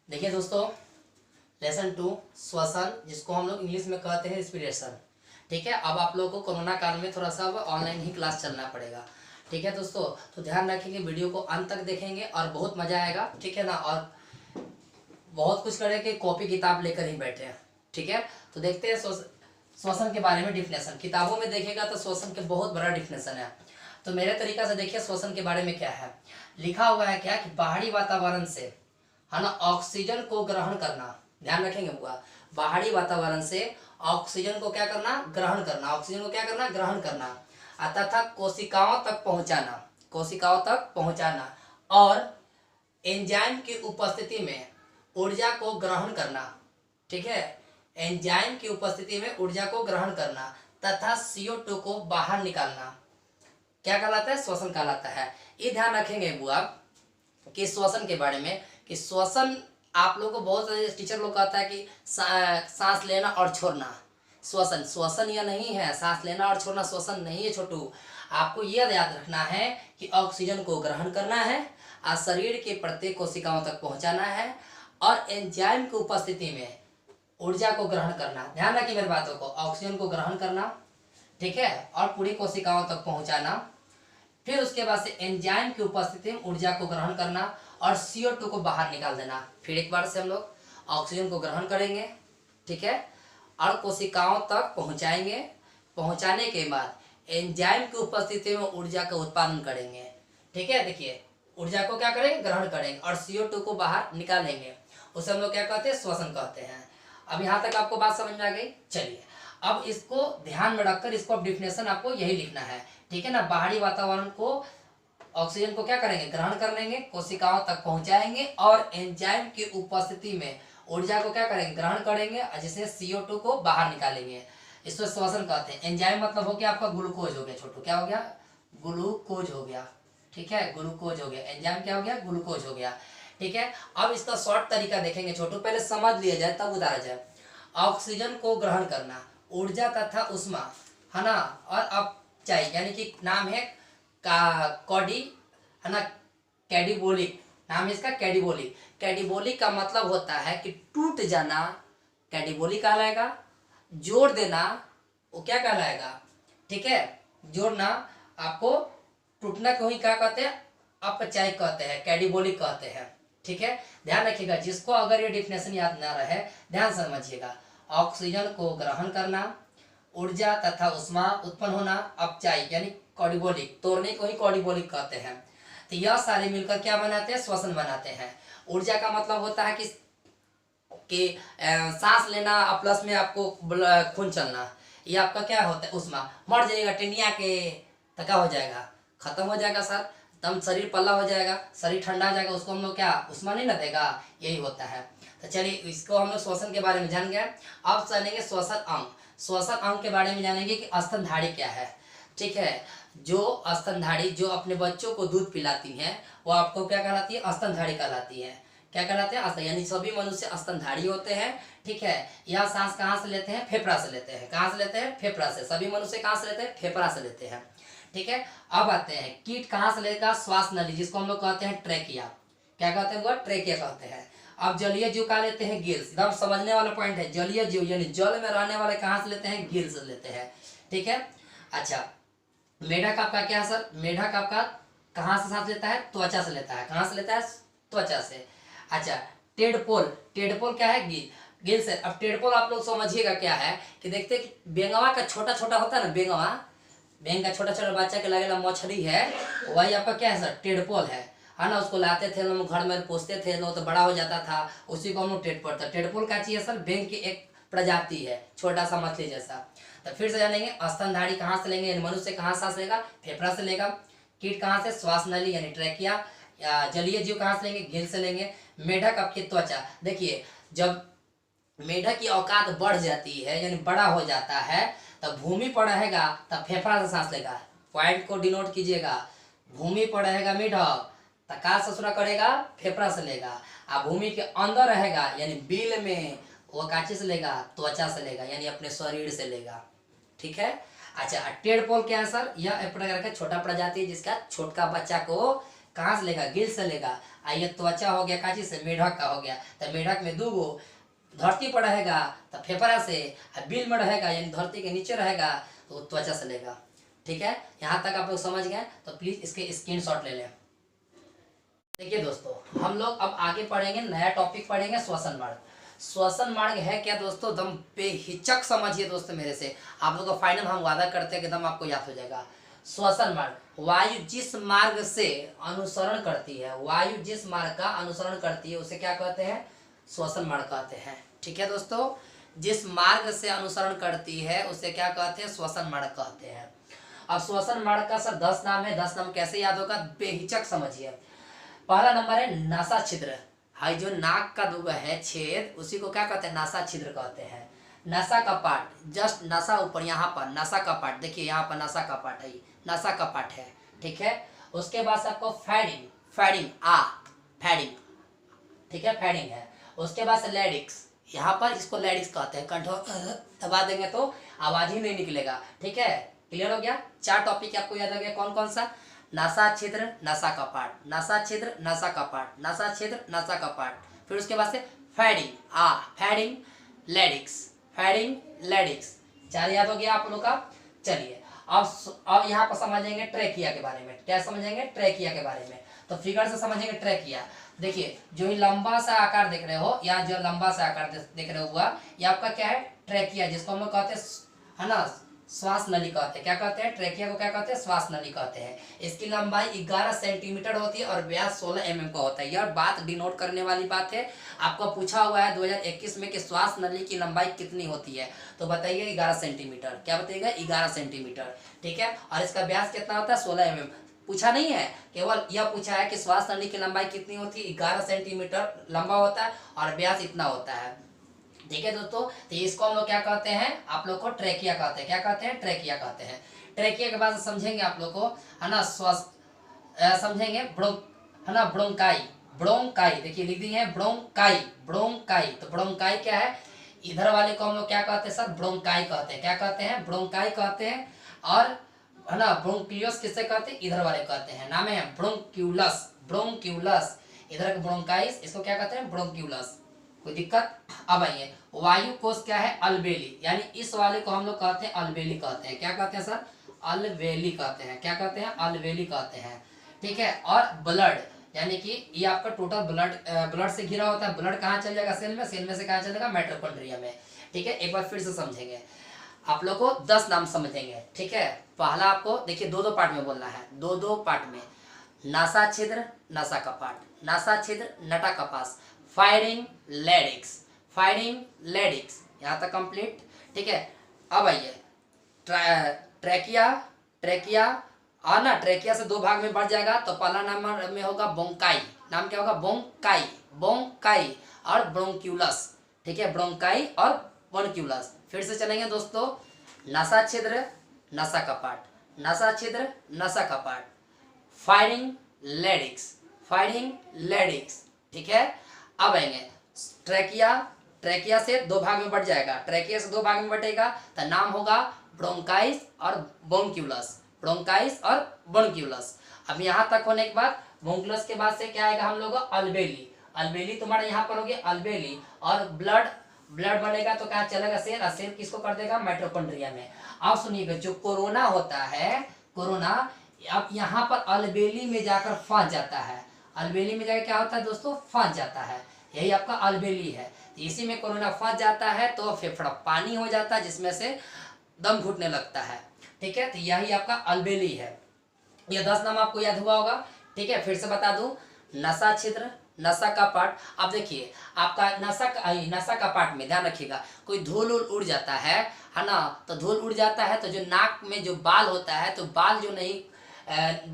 देखिए दोस्तों, लेसन 2 श्वसन, जिसको हम लोग इंग्लिश में कहते हैं रेस्पिरेशन। ठीक है, अब आप लोगों को कोरोना काल में थोड़ा सा अब ऑनलाइन ही क्लास चलना पड़ेगा। ठीक है दोस्तों, तो ध्यान रखेंगे, वीडियो को अंत तक देखेंगे और बहुत मजा आएगा। ठीक है ना, और बहुत कुछ करेंगे, कॉपी किताब लेकर ही बैठे हैं। ठीक है, तो देखते हैं श्वसन के बारे में डिफिनेशन। किताबों में देखेगा तो श्वसन के बहुत बड़ा डिफिनेशन है। तो मेरे तरीका से देखिए श्वसन के बारे में क्या है लिखा हुआ है। क्या कि बाहरी वातावरण से, है ना, ऑक्सीजन को ग्रहण करना। ध्यान रखेंगे बुआ, बाहरी वातावरण से ऑक्सीजन को क्या करना, ग्रहण करना। ऑक्सीजन को क्या करना, ग्रहण करना, तथा कोशिकाओं तक पहुंचाना, कोशिकाओं तक पहुंचाना, और एंजाइम की उपस्थिति में ऊर्जा को ग्रहण करना। ठीक है, एंजाइम की उपस्थिति में ऊर्जा को ग्रहण करना तथा CO2 को बाहर निकालना क्या कहलाता है, श्वसन कहलाता है। ये ध्यान रखेंगे बुआ कि श्वसन के बारे में, कि श्वसन आप लोगों को बहुत सारे टीचर लोग कहता है कि सांस लेना और छोड़ना श्वसन। श्वसन यह नहीं है, सांस लेना और छोड़ना श्वसन नहीं है छोटू। आपको यह याद रखना है कि ऑक्सीजन को ग्रहण करना है और शरीर के प्रत्येक कोशिकाओं तक पहुंचाना है, और एंजाइम की उपस्थिति में ऊर्जा को ग्रहण करना। ध्यान रखिए मेरी बातों को, ऑक्सीजन को ग्रहण करना, ठीक है, और पूरी कोशिकाओं तक पहुंचाना। फिर उसके बाद से एंजाइम की उपस्थिति में ऊर्जा को ग्रहण करना और CO2 को बाहर निकाल देना। फिर एक बार से हम लोग ऑक्सीजन को ग्रहण करेंगे, ठीक है, और कोशिकाओं तक पहुंचाएंगे। पहुंचाने के बाद एंजाइम की उपस्थिति में ऊर्जा का उत्पादन करेंगे। ठीक है, देखिए ऊर्जा को क्या करेंगे, ग्रहण करेंगे, और CO2 को बाहर निकालेंगे। उसे हम लोग क्या कहते हैं, श्वसन कहते हैं। अब यहाँ तक आपको बात समझ में आ गई। चलिए अब इसको ध्यान में रखकर इसको अब डिफिनेशन आपको यही लिखना है। ठीक है ना, बाहरी वातावरण को ऑक्सीजन को क्या करेंगे, ग्रहण कर लेंगे, कोशिकाओं तक पहुंचाएंगे, और एंजाइम की उपस्थिति में ऊर्जा को क्या करेंगे, ग्रहण करेंगे, जिससे CO2 को बाहर निकालेंगे। इसको श्वसन कहते हैं। एंजाइम मतलब हो गया आपका ग्लूकोज हो गया छोटू, क्या हो गया, ग्लूकोज हो गया। ठीक है, ग्लूकोज हो गया। एंजाइम क्या हो गया, ग्लूकोज हो गया। ठीक है, अब इसका शॉर्ट तरीका देखेंगे छोटू, पहले समझ लिया जाए तब उतारा जाए। ऑक्सीजन को ग्रहण करना, ऊर्जा तथा उष्मा, है ना, और अपचाई, यानी कि नाम है कॉडी, है ना, कैडिबोलिक, नाम है इसका कैडिबोलिक। कैडिबोलिक का मतलब होता है कि टूट जाना, कैडिबोलिक कहलाएगा। जोड़ देना, वो क्या कहलाएगा, ठीक है, जोड़ना। आपको टूटना को ही क्या कहते हैं, अपचाई कहते हैं, कैडिबोलिक कहते हैं। ठीक है, ध्यान रखिएगा, जिसको अगर ये डिफिनेशन याद ना रहे ध्यान समझिएगा। ऑक्सीजन को ग्रहण करना, ऊर्जा तथा उष्मा उत्पन्न होना, अपचाई यानी कॉर्डिबोलिक, तोड़ने को ही कॉर्डिबोलिक कहते हैं। तो यह सारे मिलकर क्या बनाते हैं, श्वसन बनाते हैं। ऊर्जा का मतलब होता है कि सांस लेना, प्लस में आपको खून चलना, ये आपका क्या होता है, उष्मा। मर जाएगा टिंडिया के तो क्या हो जाएगा, खत्म हो जाएगा सर, तब शरीर पल्ला हो जाएगा, शरीर ठंडा हो जाएगा, उसको हम लोग क्या उष्मा नहीं ना देगा, यही होता है। तो चलिए इसको हम लोग श्वसन के बारे में जान गए। अब जानेंगे श्वसन अंग। श्वसन अंग के बारे में जानेंगे कि स्तनधारी क्या है। ठीक है, जो स्तनधारी जो अपने बच्चों को दूध पिलाती हैं वो आपको क्या कहलाती है, स्तनधारी कहलाती है। क्या कहलाते हैं, यानी सभी मनुष्य स्तनधारी होते हैं। ठीक है, यह सांस कहाँ से लेते हैं, फेफड़ा से लेते हैं। कहाँ से लेते हैं, फेफड़ा से। सभी मनुष्य कहाँ से लेते हैं, फेफड़ा से लेते हैं। ठीक है, अब आते हैं कीट कहाँ से लेगा, श्वास नली, जिसको हम लोग कहते हैं ट्रेकिया। क्या कहते हैं वो, ट्रेकिया कहते हैं। अब जलीय जीव कहाँ लेते हैं, गिल्स। एकदम समझने वाला पॉइंट है, जलीय जीव यानी जल में रहने वाले कहाँ से लेते हैं, गिल्स से लेते हैं। ठीक है, अच्छा मेढक आपका क्या है सर, मेढक आपका कहाँ से सांस लेता है, त्वचा से लेता है। कहाँ से लेता है, त्वचा से। अच्छा टेडपोल, टेडपोल क्या है, गिल से। अब टेडपोल आप लोग समझिएगा क्या है, कि देखते हैं कि बेंगवा का छोटा छोटा होता है ना, बेंगवा, बेंग का छोटा छोटा बच्चा के लगेगा मछली है, वही आपका क्या है सर, टेडपोल है ना। उसको लाते थे लोग घर में, पोसते थे लोग, तो बड़ा हो जाता था, उसी को हम लोग टेडपोल था। टेडपोल क्या चीज है सर, बेंग की एक प्रजाति है, छोटा सा मछली जैसा। तो फिर से जानेंगे स्तनधारी कहाँ से लेंगे, यानी मनुष्य कहाँ सांस लेगा, फेफड़ा से लेगा। कीट कहाँ से, श्वास नली यानी ट्रैकिया। जलीय जीव कहाँ से लेंगे, गिल से लेंगे। मेढक आपकी त्वचा। देखिए जब मेढक की औकात बढ़ जाती है यानी बड़ा हो जाता है, तब भूमि पर रहेगा, तब फेफड़ा से सांस लेगा। पॉइंट को डिनोट कीजिएगा, भूमि पर रहेगा मेढक, तब का ससुरा करेगा, फेफड़ा से लेगा। आ भूमि के अंदर रहेगा यानी बिल में, वो काची से लेगा, त्वचा से लेगा, यानी अपने शरीर से लेगा। ठीक है, अच्छा टेडपोल क्या है सर, यह एक प्रकार का छोटा प्रजाति है जिसका छोटका बच्चा को कहाँ से लेगा, गिल से लेगा। ये त्वचा हो गया काची से, मेढक का हो गया, तो मेढक में 2 गो धरती पर रहेगा तो फेफड़ा से, बिल में रहेगा यानी धरती के नीचे रहेगा तो त्वचा से लेगा। ठीक है, यहाँ तक आप लोग समझ गए, तो प्लीज इसके स्क्रीनशॉट ले लें। देखिए दोस्तों, हम लोग अब आगे पढ़ेंगे, नया टॉपिक पढ़ेंगे, श्वसन मार्ग। श्वसन मार्ग है क्या दोस्तों, दम बेहिचक समझिए दोस्तों मेरे से, आप लोग का फाइनल हम वादा करते हैं कि दम आपको याद हो जाएगा। श्वसन मार्ग, वायु जिस मार्ग से अनुसरण करती है, वायु जिस मार्ग का अनुसरण करती है उसे क्या कहते हैं, श्वसन मार्ग कहते हैं। ठीक है दोस्तों, जिस मार्ग से अनुसरण करती है उसे क्या कहते हैं, श्वसन मार्ग कहते हैं। अब श्वसन मार्ग का सर 10 नाम है, 10 नाम कैसे याद होगा, बेहिचक समझिए। पहला नंबर है नासा छिद्र, हाई जो नाक का दुगा है छेद, उसी को क्या कहते हैं, नासा छिद्र कहते हैं। नसा का पार्ट, जस्ट नसा ऊपर यहाँ पर नसा का पार्ट, देखिए यहाँ पर नसा का पार्ट है, नसा का पार्ट है। ठीक है, उसके बाद से आपको फैडिंग, फैडिंग फैडिंग, ठीक है, फैडिंग है। उसके बाद से लेडिक्स, यहाँ पर इसको लेडिक्स कहते हैं, कंठ दबा देंगे तो आवाज ही नहीं निकलेगा। ठीक है, क्लियर हो गया। 4 टॉपिक आपको याद आ गया, कौन कौन सा, नासा छिद्र, नसा का पार्ट, नसा छिद्र, नसा का पार्ट, नसा छिद्र, नसा का पार्ट। फिर उसके बाद से फैडिंग, फैडिंग, लेडिक्स, फैडिंग, लेडिक्स, 4 याद हो गया आप लोग का। चलिए अब यहाँ पर समझेंगे ट्रेकिया के बारे में। क्या समझेंगे, ट्रेकिया के बारे में, तो फिगर से समझेंगे ट्रेकिया। देखिए जो ही लंबा सा आकार देख रहे हो, या जो लंबा सा आकार देख रहे हो ये आपका क्या है, ट्रेकिया, जिसको हम लोग कहते हैं, है ना, श्वास नली कहते हैं। क्या कहते हैं, ट्रेकिया को क्या कहते हैं, श्वास नली कहते हैं। इसकी लंबाई 11 सेंटीमीटर होती है और व्यास 16 mm का होता है। यह बात डिनोट करने वाली बात है, आपको पूछा हुआ है 2021 में कि श्वास नली की लंबाई कितनी होती है, तो बताइए 11 सेंटीमीटर। क्या बताइएगा, 11 सेंटीमीटर। ठीक है, और इसका व्यास कितना होता है, 16 mm। पूछा नहीं है, केवल यह पूछा है कि श्वास नली की लंबाई कितनी होती है, 11 सेंटीमीटर लंबा होता है और व्यास इतना होता है। ठीक है दोस्तों, तो इसको हम लोग क्या कहते हैं, आप लोग को ट्रेकिया कहते हैं। क्या कहते हैं, ट्रेकिया कहते हैं। ट्रेकिया के बाद समझेंगे आप लोग को, है ना, समझेंगे है ना, ब्रोंकाई, ब्रोंकाई, देखिए लिख दी है ब्रोंकाई, ब्रोंकाई। तो ब्रोंकाई क्या है, इधर वाले को हम लोग क्या कहते हैं सर, ब्रोंकाई कहते हैं। क्या कहते हैं, ब्रोंकाई कहते हैं। और है ना, ब्रोंक्लियस किससे कहते हैं, इधर वाले कहते हैं, नाम है ब्रोंक्यूलस, ब्रोंक्यूलस। इधर ब्रोंकाइस, इसको क्या कहते हैं, ब्रोंक्यूलस। कोई दिक्कत। अब आइए, वायु कोश क्या है, अलबेली, यानी इस वाले को हम लोग कहते हैं अलबेली कहते हैं। क्या कहते हैं सर, अलबेली कहते हैं। क्या कहते हैं, अलबेली कहते हैं। ठीक है, और ब्लड, यानी कि ये आपका टोटल ब्लड से घिरा होता है। ब्लड कहाँ चल जाएगा, सेल में, सेल में से कहाँ चलेगा, माइटोकॉन्ड्रिया में। ठीक है, एक बार फिर से समझेंगे, आप लोग को 10 नाम समझेंगे। ठीक है, पहला आपको देखिए 2-2 पार्ट में बोलना है, 2-2 पार्ट में। नासा छिद्र, नसा कपाट, नासा छिद्र, नटा कपास, फायरिंग, लेडिक्स, फायरिंग, लेडिक्स, यहाँ तक कंप्लीट। ठीक है, अब आइए ट्रेकिया, ट्रेकिया और ना, ट्रेकिया से 2 भाग में बढ़ जाएगा, तो पहला नंबर में होगा बोंकाई, नाम क्या होगा, बोंकाई, बोंकाई और ब्रोंक्यूलस। ठीक है, ब्रोंकाई और ब्रोंक्यूलस। फिर से चलेंगे दोस्तों, नसा छिद्र, नसा कपाट, नसा छिद्र, नसा कपाट, फायरिंग, लेडिक्स, फायरिंग, लेडिक्स। ठीक है, अब आएंगे ट्रेकिया, ट्रेकिया से 2 भाग में बढ़ जाएगा, ट्रेकिया से 2 भाग में बढ़ेगा तो नाम होगा ब्रोंकाइस और ब्रोंक्यूलस, ब्रोंकाइस और ब्रोंक्यूलस। अब यहाँ तक होने के बाद ब्रोंक्यूलस के बाद से क्या आएगा हम लोग, अलबेली, अलबेली तुम्हारा यहाँ पर होगी अलबेली। और ब्लड, ब्लड बढ़ेगा तो क्या चलेगा, सेल, और सेल किसको कर देगा, माइटोकॉन्ड्रिया में। अब सुनिएगा, जो कोरोना होता है, कोरोना अब यहाँ पर अलबेली में जाकर फंस जाता है। अलबेली में जाकर क्या होता है दोस्तों, फंस जाता है, यही आपका अलबेली है। इसी में कोरोना फंस जाता है तो फेफड़ा पानी हो जाता है, जिसमें से दम घुटने लगता है। ठीक है, तो यही आपका अलबेली है। ये 10 नाम आपको याद हुआ होगा। ठीक है, फिर से बता दूं, नसा छिद्र, नसा का पार्ट। अब देखिए आपका नसा का पार्ट में ध्यान रखिएगा, कोई धूल उड़ जाता है ना, तो धूल उड़ जाता है तो जो नाक में जो बाल होता है, तो बाल जो नहीं,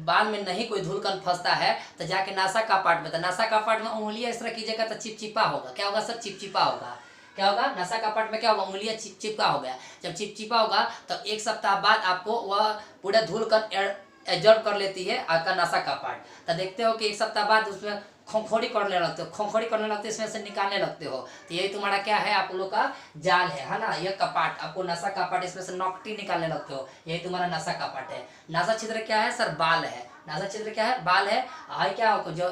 बाल में नहीं कोई धूलकण फंसता है तो जाके नासा का पार्ट में, तो नासा का पार्ट में उंगलियां इस तरह कीजिएगा तो चिपचिपा होगा। क्या होगा सर, चिपचिपा होगा। क्या होगा, नसा का पार्ट में क्या होगा, उंगलियां चिपचिपा हो गया। जब चिपचिपा होगा तो 1 सप्ताह बाद आपको वह पूरा धूलकण एब्जॉर्ब कर लेती है आपका नसा का पार्ट। तो देखते हो कि 1 सप्ताह बाद उसमें खोखोड़ी करने लगते हो, खोखोड़ी करने लगते हो, इसमें से निकालने लगते हो। तो यही तुम्हारा क्या है, आप लोग का जाल है ना, ये कपाट, आपको नसा कपाट, इसमें से नौकटी निकालने लगते हो, यही तुम्हारा नसा कपाट है। नासा छिद्र क्या है सर, बाल है। नासा छिद्र क्या है, बाल है। हाई क्या हो, जो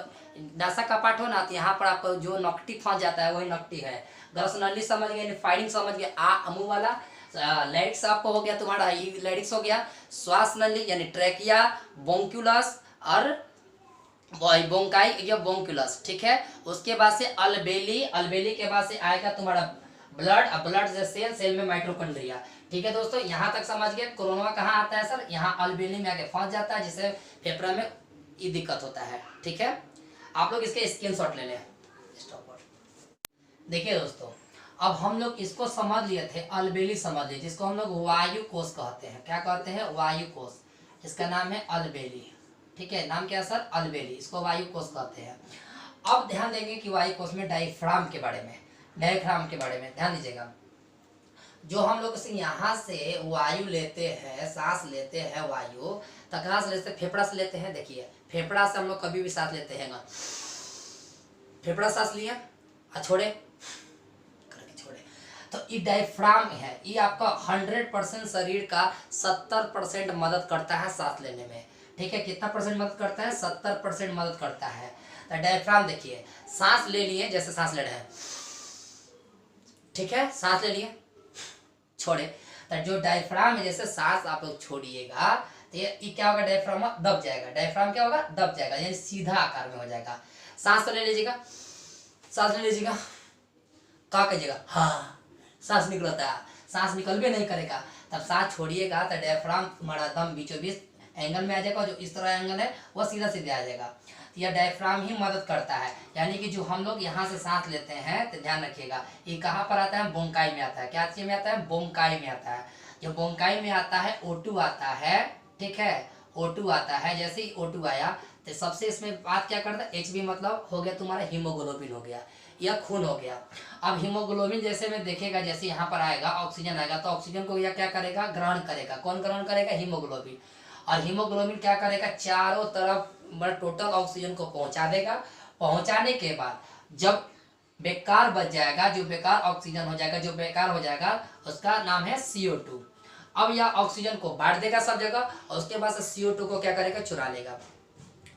नासा कपाट हो ना, तो यहाँ पर आपको जो नौकटी फंस जाता है वही नौकटी है। ग्रॉस नली समझ गए, फाइडिंग समझ गए, मुंह वाला। लेडिक्स आपको हो गया तुम्हारा, लेडिक्स हो गया। श्वास नली यानी ट्रैकिया, बोंक्यूलस और बोंकाई या बोंकुलस, ठीक है। उसके बाद से अलबेली, अलबेली के बाद से आएगा तुम्हारा ब्लड, अब ब्लड से सेल, सेल में माइटोकॉन्ड्रिया, ठीक है दोस्तों। यहाँ तक समझ गए। कोरोना कहाँ आता है सर, यहाँ अलबेली में आके फंस जाता है, जिससे फेफड़ा में ये दिक्कत होता है, ठीक है। आप लोग इसके स्क्रीनशॉट ले लें। देखिए दोस्तों, अब हम लोग इसको समझ लिए थे, अलबेली समझ लिए, जिसको हम लोग वायु कोष कहते हैं। क्या कहते हैं, वायु कोष। इसका नाम है अलबेली, ठीक है। नाम क्या है सर, अलबेली, इसको वायु कोष कहते हैं। अब ध्यान देंगे कि वायु कोष में डायफ्राम के बारे में, डायफ्राम के बारे में ध्यान दीजिएगा। जो हम लोग यहाँ से वायु लेते हैं, सांस लेते हैं वायु, तो कहाँ से लेते हैं, फेफड़ा से लेते हैं। देखिए फेफड़ा से हम लोग कभी भी सांस लेते हैं, फेफड़ा सांस लिया छोड़े, तो ये डायफ्राम है, ये आपका 100% शरीर का 70% मदद करता है सांस लेने में, ठीक है। कितना परसेंट मदद करता है, 70% मदद करता है। तो डायफ्राम देखिए, सांस ले लिए, जैसे सांस ले रहे हैं, ठीक है, सांस ले लिए, छोड़े, तो जो डायफ्राम है, जैसे सांस आप लोग छोड़िएगा तो ये क्या होगा, डायफ्राम दब जाएगा। डायफ्राम क्या होगा, दब जाएगा, यानी सीधा आकार में हो जाएगा। सांस तो ले लीजिएगा, सांस ले लीजिएगा, क्या कीजिएगा, हाँ सांस निकलता है, सांस निकल भी नहीं करेगा, तब सांस छोड़िएगा तो डायफ्राम तुम्हारा दम बीचों बीच एंगल में आ जाएगा। जो इस तरह एंगल है वो सीधा सीधे आ जाएगा। तो यह डायफ्राम ही मदद करता है, यानी कि जो हम लोग यहाँ से सांस लेते हैं, तो ध्यान रखिएगा, ये कहाँ पर आता है, बोंकाई में आता है। क्या चीज में आता है, बोंकाई में आता है। जो बोंकाई में आता है, O2 आता है, ठीक है, O2 आता है। जैसे ही O2 आया तो सबसे इसमें बात क्या करता है, Hb मतलब हो गया तुम्हारा हीमोग्लोबिन हो गया, या खून हो गया। अब हीमोग्लोबिन जैसे में देखेगा, जैसे यहाँ पर आएगा ऑक्सीजन आएगा, तो ऑक्सीजन को यह क्या करेगा, ग्रहण करेगा। कौन ग्रहण करेगा, हीमोग्लोबिन। और हीमोग्लोबिन क्या करेगा, चारों तरफ टोटल ऑक्सीजन को पहुंचा देगा। पहुंचाने के बाद जब बेकार बच जाएगा, जो बेकार ऑक्सीजन हो जाएगा, जो बेकार हो जाएगा, उसका नाम है CO2। अब यह ऑक्सीजन को बांट देगा सब जगह, और उसके बाद से CO2 को क्या करेगा, चुरा लेगा।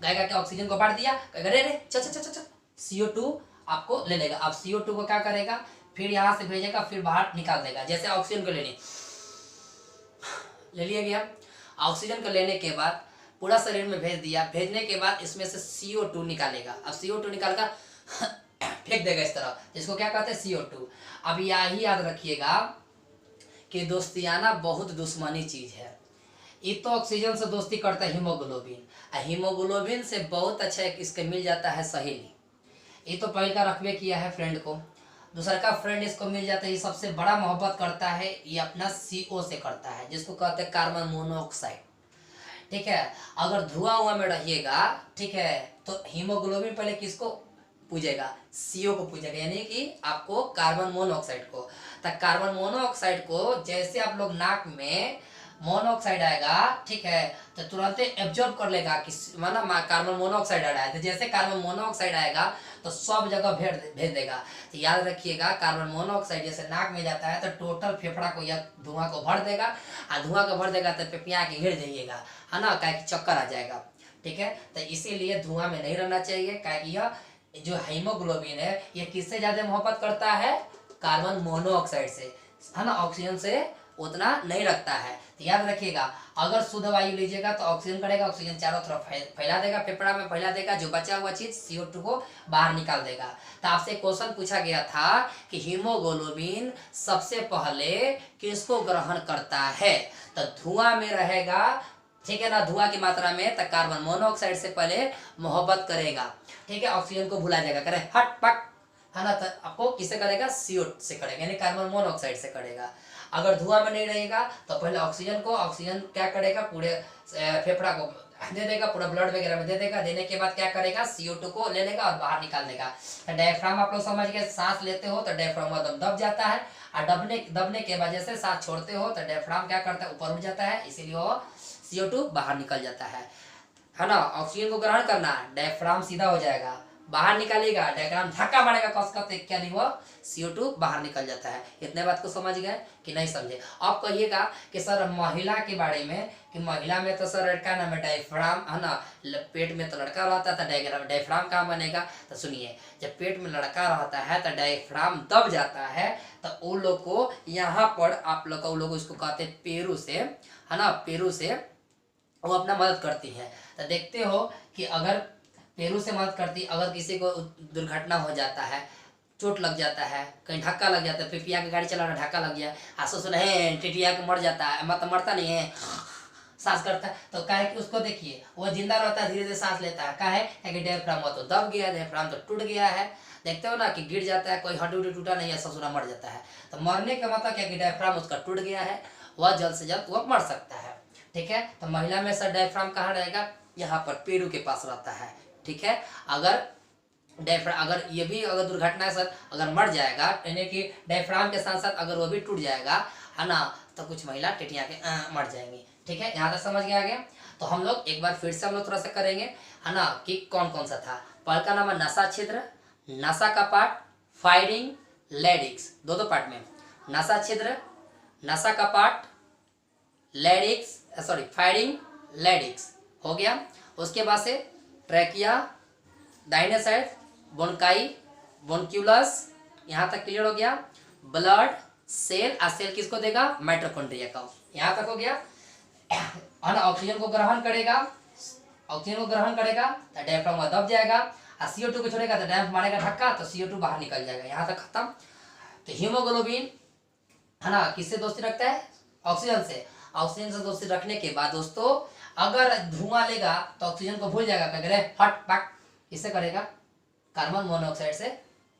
कहेगा कि ऑक्सीजन को बांट दिया, कहेगा रे रे चल चल चल चल, CO2 आपको ले लेगा। अब CO2 को क्या करेगा, फिर यहाँ से भेजेगा, फिर बाहर निकाल देगा। जैसे ऑक्सीजन को ले लिया गया, ऑक्सीजन को लेने के बाद पूरा शरीर में भेज दिया। भेजने के बाद इसमें से CO2 निकालेगा। अब CO2 निकालकर फेंक देगा इस तरह, जिसको क्या कहते हैं, CO2। अब यही याद रखिएगा कि दोस्तियाना बहुत दुश्मनी चीज है। ये तो ऑक्सीजन से दोस्ती करता है हीमोग्लोबिन, हीमोग्लोबिन से बहुत अच्छा इसके मिल जाता है सहेली। ये तो पहले का रखबे किया है फ्रेंड को, दूसरा का फ्रेंड इसको मिल जाता है। ये सबसे बड़ा मोहब्बत करता है, ये अपना CO से करता है, जिसको कहते हैं कार्बन मोनोऑक्साइड, ठीक है। अगर धुआं में रहिएगा, ठीक है, तो हीमोग्लोबिन पहले किसको पूजेगा, CO को पूजेगा, यानी कि आपको कार्बन मोनोऑक्साइड को। तो कार्बन मोनोऑक्साइड को जैसे आप लोग नाक में मोनोऑक्साइड आएगा, ठीक है, तो तुरंत एब्जॉर्ब कर लेगा कि माना कार्बन मोनोऑक्साइड आ रहा है। तो जैसे कार्बन मोनोऑक्साइड आएगा तो सब जगह भेज देगा। तो याद रखिएगा, कार्बन मोनोऑक्साइड जैसे नाक में जाता है तो टोटल फेफड़ा को या धुआं को भर देगा, और धुआं को भर देगा तो पेपिया के गिर जाइएगा, है ना, क्या चक्कर आ जाएगा, ठीक है। तो इसीलिए धुआं में नहीं रहना चाहिए, क्या यह जो हीमोग्लोबिन है ये किससे ज्यादा मोहब्बत करता है, कार्बन मोनोऑक्साइड से, है ना, ऑक्सीजन से उतना नहीं रखता है। तो याद रखिएगा, अगर शुद्ध वायु लीजिएगा तो ऑक्सीजन करेगा, ऑक्सीजन चारों तरफ फैला देगा, फेफड़ा में फैला देगा, जो बचा हुआ चीज CO2 को बाहर निकाल देगा। तो आपसे क्वेश्चन पूछा गया था कि हीमोग्लोबिन सबसे पहले किसको ग्रहण करता है, तो धुआं में रहेगा, ठीक है ना, धुआं की मात्रा में, तो कार्बन मोनोऑक्साइड से पहले मोहब्बत करेगा, ठीक है, ऑक्सीजन को भुला जाएगा, करे हट पक, है ना। तो आपको किससे करेगा, CO से करेगा, यानी कार्बन मोनोऑक्साइड से करेगा। अगर धुआं में नहीं रहेगा तो पहले ऑक्सीजन को, ऑक्सीजन क्या करेगा, पूरे फेफड़ा को दे देगा, पूरा ब्लड वगैरह में दे देगा। देने के बाद क्या करेगा, CO2 को ले लेगा और बाहर निकाल देगा। तो डायफ्राम आप लोग समझ गए, सांस लेते हो तो डायफ्राम एकदम दब जाता है, और दबने के वजह से सांस छोड़ते हो तो डायफ्राम क्या करता है, ऊपर उठ जाता है, इसीलिए वो CO2 बाहर निकल जाता है ना। ऑक्सीजन को ग्रहण करना, डायफ्राम सीधा हो जाएगा, बाहर निकालेगा, डायग्राम धक्का मारेगा कस का, तो क्या नहीं हुआ, CO2 बाहर निकल जाता है। इतने बात को समझ गए कि नहीं समझे? अब कहिएगा कि सर महिला के बारे में, कि महिला में तो सर क्या नाम है, डायफ्राम है ना, पेट में तो लड़का रहता है, तो डायफ्राम कहाँ बनेगा? तो सुनिए, जब पेट में लड़का रहता है तो डायफ्राम दब जाता है, तो वो लोग को यहाँ पर आप लोग का, वो लोग उसको कहते हैं पेरू से, है ना, पेरू से वो अपना मदद करती है। तो देखते हो कि अगर पेरू से मदद करती, अगर किसी को दुर्घटना हो जाता है, चोट लग जाता है, कहीं धक्का लग जाता है, पिपिया की गाड़ी चला रहा धक्का लग गया, आंसू सुना है टिटिया के मर जाता है, मतलब मरता नहीं है, सांस करता है, तो क्या है कि उसको देखिए वो जिंदा रहता है, धीरे धीरे सांस लेता है, क्या है कि डायफ्राम तो दब गया, डायफ्राम तो टूट गया है। देखते हो ना कि गिर जाता है, कोई हड्डी टूटा नहीं है, ससुरा मर जाता है, तो मरने का मतलब क्या कि डायफ्राम उसका टूट गया है, वह जल्द से जल्द वह मर सकता है। ठीक है, तो महिला में सर डायफ्राम कहाँ रहेगा? यहाँ पर पेरू के पास रहता है। ठीक है, अगर डायफ्राम, अगर ये भी अगर दुर्घटना सर अगर मर जाएगा, यानी कि डायफ्राम के साथ साथ अगर वो भी टूट जाएगा, है ना, तो कुछ महिला टिटिया के मर जाएंगी। ठीक है, यहाँ तक समझ गया गया? तो हम लोग एक बार फिर से हम लोग थोड़ा सा करेंगे, है ना, कि कौन कौन सा था। पहल का नाम है नसा छिद्र, नसा का पार्ट, फायरिंग, लेडिक्स, दो पार्ट में, नसा छिद्र, नसा का पार्ट, लेडिक्स, सॉरी फायरिंग, लेडिक्स हो गया। उसके बाद से ट्रैकिया, दाहिने साइड बोनकाई, बोनक्यूलस, यहाँ तक क्लियर हो गया। ब्लड, सेल, और सेल किसको देगा? माइटोकॉन्ड्रिया का। यहाँ तक हो गया। ऑक्सीजन को ग्रहण करेगा, ऑक्सीजन को ग्रहण करेगा तो डायफ्राम दब जाएगा, और CO2 को छोड़ेगा तो डायफ्राम मारेगा धक्का, तो CO2 बाहर निकल जाएगा। यहाँ तक खत्म। तो हीमोग्लोबिन, है ना, किससे दोस्ती रखता है? ऑक्सीजन से। ऑक्सीजन से दोस्ती रखने के बाद दोस्तों, अगर धुआं लेगा तो ऑक्सीजन को भूल जाएगा, क्या करे, हट पक, किससे करेगा? कार्बन मोनोऑक्साइड से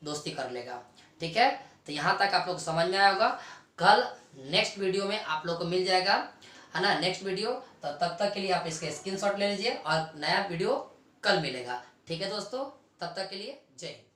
दोस्ती कर लेगा। ठीक है, तो यहाँ तक आप लोग समझ में आया होगा। कल नेक्स्ट वीडियो में आप लोग को मिल जाएगा, है ना, नेक्स्ट वीडियो। तो तब तक के लिए आप इसके स्क्रीनशॉट ले लीजिए, और नया वीडियो कल मिलेगा। ठीक है दोस्तों, तब तक के लिए जय हिंद।